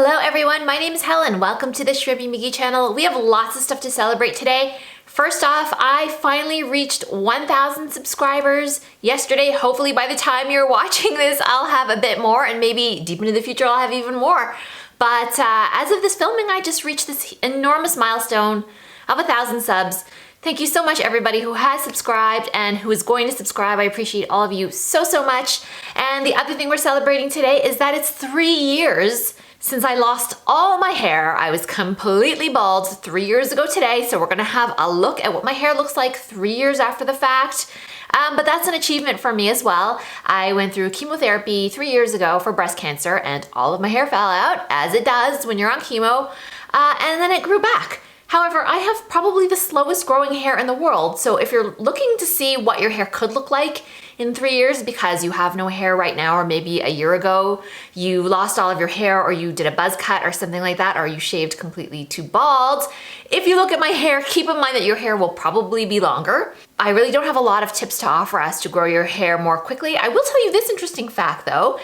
Hello everyone, my name is Helen. Welcome to the Shrimpy McGee channel. We have lots of stuff to celebrate today. First off, I finally reached 1,000 subscribers yesterday. Hopefully by the time you're watching this, I'll have a bit more, and maybe deep into the future I'll have even more. But as of this filming, I just reached this enormous milestone of 1,000 subs. Thank you so much everybody who has subscribed and who is going to subscribe. I appreciate all of you so much. And the other thing we're celebrating today is that it's 3 years since I lost all my hair. I was completely bald 3 years ago today, so we're gonna have a look at what my hair looks like 3 years after the fact. But that's an achievement for me as well. I went through chemotherapy 3 years ago for breast cancer, and all of my hair fell out, as it does when you're on chemo, and then it grew back. However, I have probably the slowest growing hair in the world, so if you're looking to see what your hair could look like in 3 years because you have no hair right now, or maybe a year ago you lost all of your hair, or you did a buzz cut or something like that, or you shaved completely to bald, if you look at my hair, keep in mind that your hair will probably be longer. I really don't have a lot of tips to offer us to grow your hair more quickly. I will tell you this interesting fact though.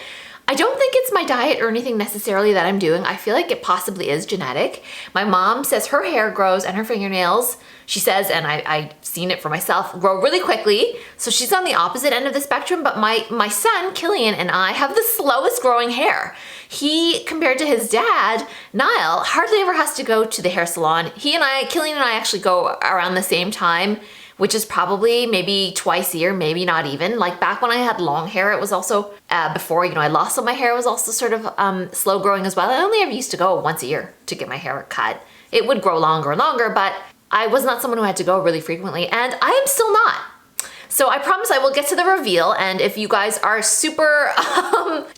I don't think it's my diet or anything necessarily that I'm doing. I feel like it possibly is genetic. My mom says her hair grows and her fingernails, she says, and I've seen it for myself, grow really quickly. So she's on the opposite end of the spectrum, but my son, Killian, and I have the slowest growing hair. He, compared to his dad, Niall, hardly ever has to go to the hair salon. Killian and I actually go around the same time, which is probably maybe twice a year, maybe not even. Like back when I had long hair, it was also, before, I lost all my hair, it was also sort of slow growing as well. I only ever used to go once a year to get my hair cut. It would grow longer and longer, but I was not someone who had to go really frequently, and I am still not. So I promise I will get to the reveal, and if you guys are super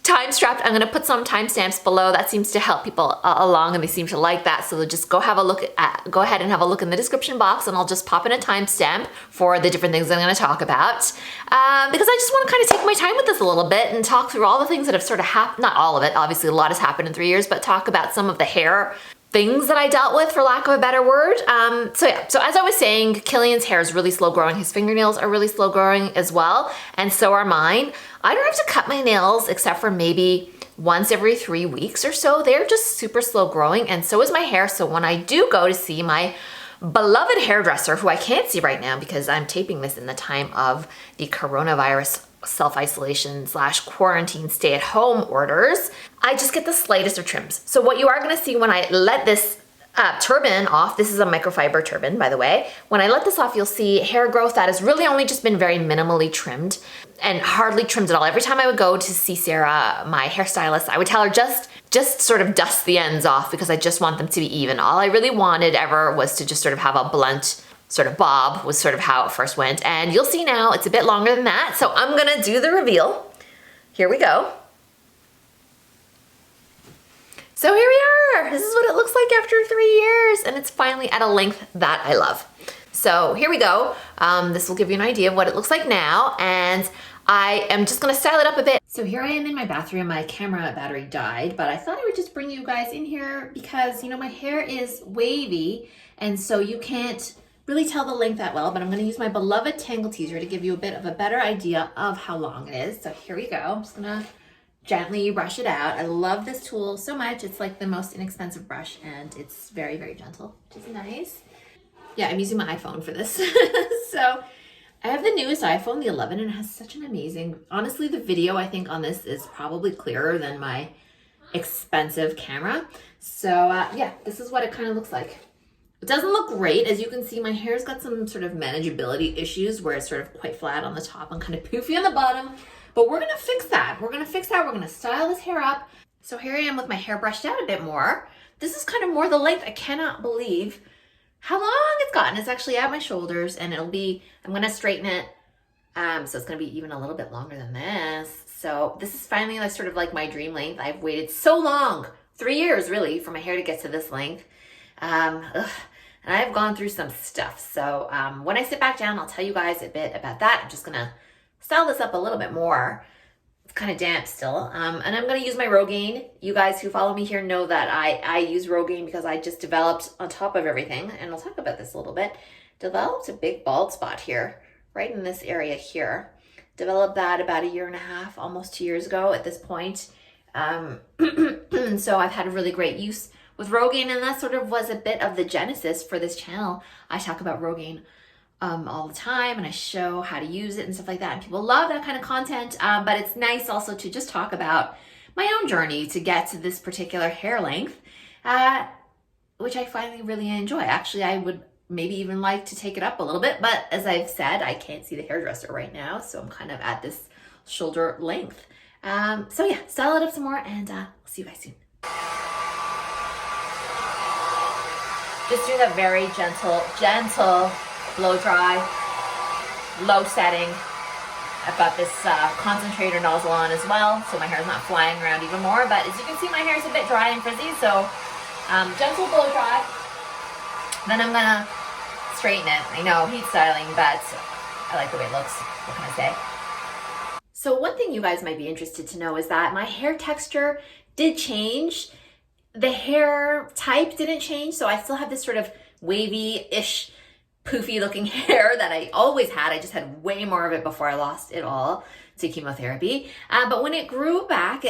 time strapped, I'm gonna put some timestamps below. That seems to help people along, and they seem to like that. So just go go ahead and have a look in the description box, and I'll just pop in a timestamp for the different things I'm gonna talk about. Because I just wanna kind of take my time with this a little bit and talk through all the things that have sort of happened, not all of it, obviously a lot has happened in 3 years, but talk about some of the hair things that I dealt with, for lack of a better word. So as I was saying, Killian's hair is really slow growing. His fingernails are really slow growing as well, and so are mine. I don't have to cut my nails except for maybe once every 3 weeks or so. They're just super slow growing, and so is my hair. So when I do go to see my beloved hairdresser, who I can't see right now because I'm taping this in the time of the coronavirus self-isolation / quarantine stay-at-home orders, I just get the slightest of trims. So what you are gonna see when I let this turban off, this is a microfiber turban, by the way, when I let this off, you'll see hair growth that has really only just been very minimally trimmed and hardly trimmed at all. Every time I would go to see Sarah, my hairstylist, I would tell her just sort of dust the ends off because I just want them to be even. All I really wanted ever was to just sort of have a blunt sort of bob, was sort of how it first went. And you'll see now it's a bit longer than that. So I'm gonna do the reveal. Here we go. So here we are. This is what it looks like after 3 years, and it's finally at a length that I love. So here we go. This will give you an idea of what it looks like now, and I am just gonna style it up a bit. So here I am in my bathroom. My camera battery died, but I thought I would just bring you guys in here because, my hair is wavy, and so you can't really tell the length that well, but I'm gonna use my beloved Tangle Teaser to give you a bit of a better idea of how long it is. So here we go. I'm just gonna gently brush it out. I love this tool so much. It's like the most inexpensive brush, and it's very gentle, which is nice. Yeah, I'm using my iPhone for this. So I have the newest iPhone, the 11, and it has such an amazing, honestly, the video I think on this is probably clearer than my expensive camera. So yeah, this is what it kind of looks like. It doesn't look great. As you can see, my hair's got some sort of manageability issues where it's sort of quite flat on the top and kind of poofy on the bottom, but we're gonna fix that. We're gonna style this hair up. So here I am with my hair brushed out a bit more. This is kind of more the length. I cannot believe how long it's gotten. It's actually at my shoulders, and I'm gonna straighten it. So it's gonna be even a little bit longer than this. So this is finally sort of like my dream length. I've waited so long, 3 years really, for my hair to get to this length. And I've gone through some stuff. So when I sit back down, I'll tell you guys a bit about that. I'm just gonna style this up a little bit more. It's kind of damp still. And I'm gonna use my Rogaine. You guys who follow me here know that I use Rogaine because I just developed, on top of everything, and I'll talk about this a little bit, developed a big bald spot here, right in this area here. Developed that about 1.5 years, almost 2 years ago at this point. So I've had a really great use with Rogaine, and that sort of was a bit of the genesis for this channel. I talk about Rogaine all the time, and I show how to use it and stuff like that, and people love that kind of content. But it's nice also to just talk about my own journey to get to this particular hair length, which I finally really enjoy. Actually, I would maybe even like to take it up a little bit, but as I've said, I can't see the hairdresser right now, so I'm kind of at this shoulder length. So yeah, style it up some more, and I'll see you guys soon. Just doing a very gentle blow dry, low setting. I've got this concentrator nozzle on as well, so my hair's not flying around even more, but as you can see, my hair is a bit dry and frizzy, so gentle blow dry. Then I'm gonna straighten it. I know, heat styling, but I like the way it looks. What can I say? So one thing you guys might be interested to know is that my hair texture did change. The hair type didn't change, so I still have this sort of wavy-ish, poofy looking hair that I always had. I just had way more of it before I lost it all to chemotherapy. But when it grew back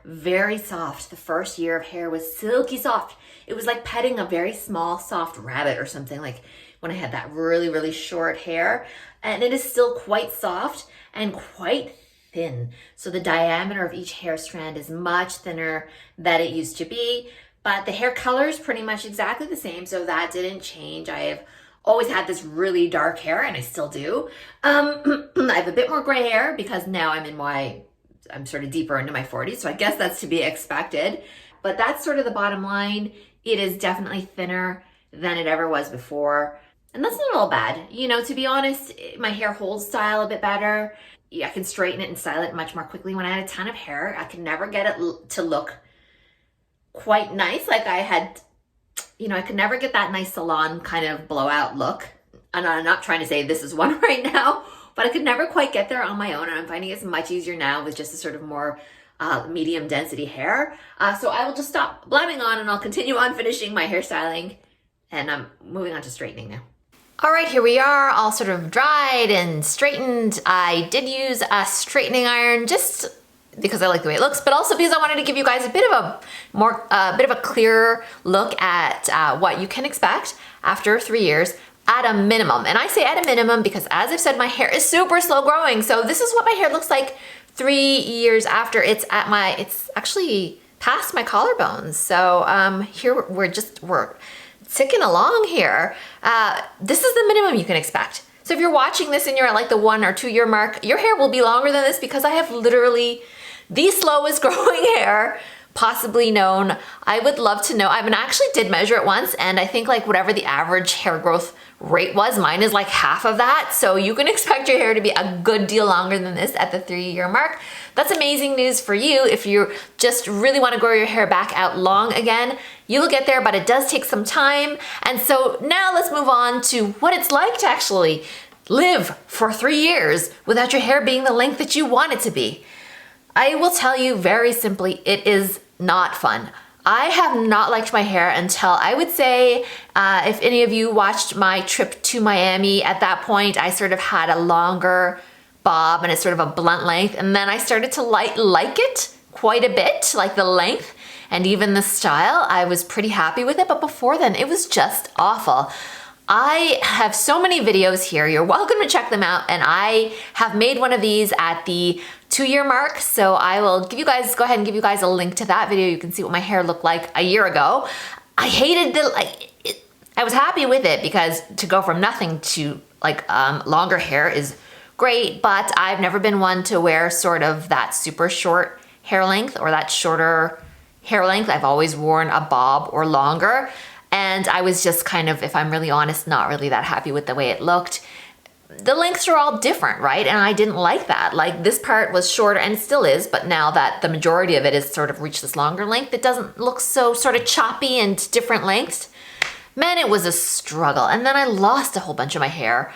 very soft. The first year of hair was silky soft. It was like petting a very small, soft rabbit or something, like when I had that really, really short hair. And it is still quite soft and quite thin. So the diameter of each hair strand is much thinner than it used to be, but the hair color is pretty much exactly the same, so that didn't change. I have always had this really dark hair, and I still do. I have a bit more gray hair because now I'm sort of deeper into my 40s, so I guess that's to be expected. But that's sort of the bottom line. It is definitely thinner than it ever was before. And that's not all bad. You know, to be honest, my hair holds style a bit better. Yeah, I can straighten it and style it much more quickly. When I had a ton of hair, I could never get it to look quite nice. Like I had, I could never get that nice salon kind of blowout look. And I'm not trying to say this is one right now, but I could never quite get there on my own. And I'm finding it's much easier now with just a sort of more medium density hair. So I will just stop blabbing on and I'll continue on finishing my hairstyling. And I'm moving on to straightening now. All right, here we are, all sort of dried and straightened. I did use a straightening iron just because I like the way it looks, but also because I wanted to give you guys a bit of a clearer look at what you can expect after 3 years at a minimum. And I say at a minimum because, as I've said, my hair is super slow growing. So this is what my hair looks like 3 years after it's actually past my collarbones. So here we're ticking along here. This is the minimum you can expect. So if you're watching this and you're at like the 1 or 2 year mark, your hair will be longer than this because I have literally the slowest growing hair possibly known. I would love to know. I actually did measure it once, and I think like whatever the average hair growth rate was, mine is like half of that. So you can expect your hair to be a good deal longer than this at the 3 year mark. That's amazing news for you. If you just really want to grow your hair back out long again, you will get there, but it does take some time. And so now let's move on to what it's like to actually live for 3 years without your hair being the length that you want it to be. I will tell you very simply, it is not fun. I have not liked my hair until I would say, if any of you watched my trip to Miami, at that point I sort of had a longer bob and it's sort of a blunt length, and then I started to like it quite a bit, like the length and even the style. I was pretty happy with it, but before then it was just awful. I have so many videos here. You're welcome to check them out, and I have made one of these at the 2 year mark, so I will go ahead and give you guys a link to that video. You can see what my hair looked like a year ago. I hated I was happy with it because to go from nothing to longer hair is great, but I've never been one to wear sort of that super short hair length or that shorter hair length. I've always worn a bob or longer, and I was just kind of, if I'm really honest, not really that happy with the way it looked. The lengths are all different, right? And I didn't like that. Like this part was shorter and still is, but now that the majority of it is sort of reached this longer length, it doesn't look so sort of choppy and different lengths. Man, it was a struggle. And then I lost a whole bunch of my hair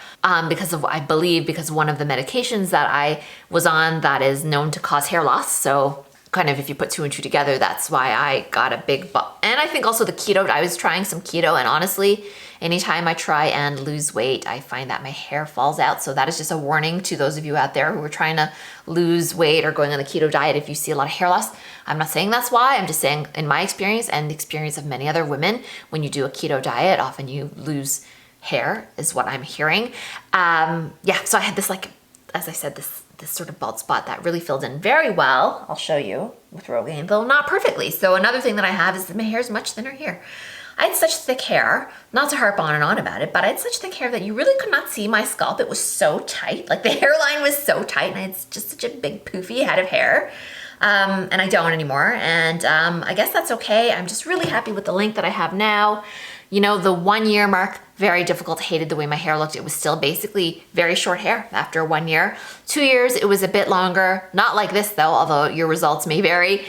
because of one of the medications that I was on that is known to cause hair loss. So kind of, if you put two and two together, that's why I got a big bump. And I think also the keto, I was trying some keto, and honestly, anytime I try and lose weight, I find that my hair falls out. So that is just a warning to those of you out there who are trying to lose weight or going on the keto diet. If you see a lot of hair loss, I'm not saying that's why. I'm just saying in my experience and the experience of many other women, when you do a keto diet, often you lose hair is what I'm hearing. Yeah, so I had this, like, as I said, this sort of bald spot that really filled in very well. I'll show you with Rogaine, though not perfectly. So another thing that I have is that my hair is much thinner here. I had such thick hair, not to harp on and on about it, but I had such thick hair that you really could not see my scalp. It was so tight, like the hairline was so tight, and I had just such a big poofy head of hair. And I don't anymore, and I guess that's okay. I'm just really happy with the length that I have now. You know, the 1 year mark, very difficult, hated the way my hair looked. It was still basically very short hair after 1 year. 2 years, it was a bit longer. Not like this though, although your results may vary.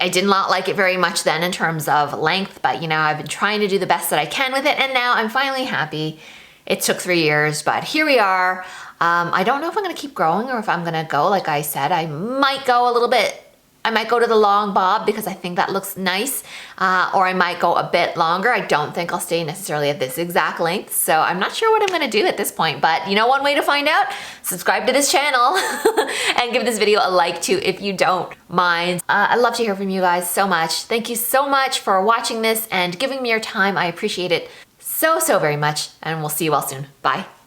I did not like it very much then in terms of length, but you know, I've been trying to do the best that I can with it, and now I'm finally happy. It took 3 years, but here we are. I don't know if I'm gonna keep growing or if I'm gonna go, like I said, I might go a little bit. I might go to the long bob because I think that looks nice, or I might go a bit longer. I don't think I'll stay necessarily at this exact length, so I'm not sure what I'm gonna do at this point, but you know one way to find out? Subscribe to this channel and give this video a like too if you don't mind. I'd love to hear from you guys so much. Thank you so much for watching this and giving me your time. I appreciate it so very much, and we'll see you all soon. Bye.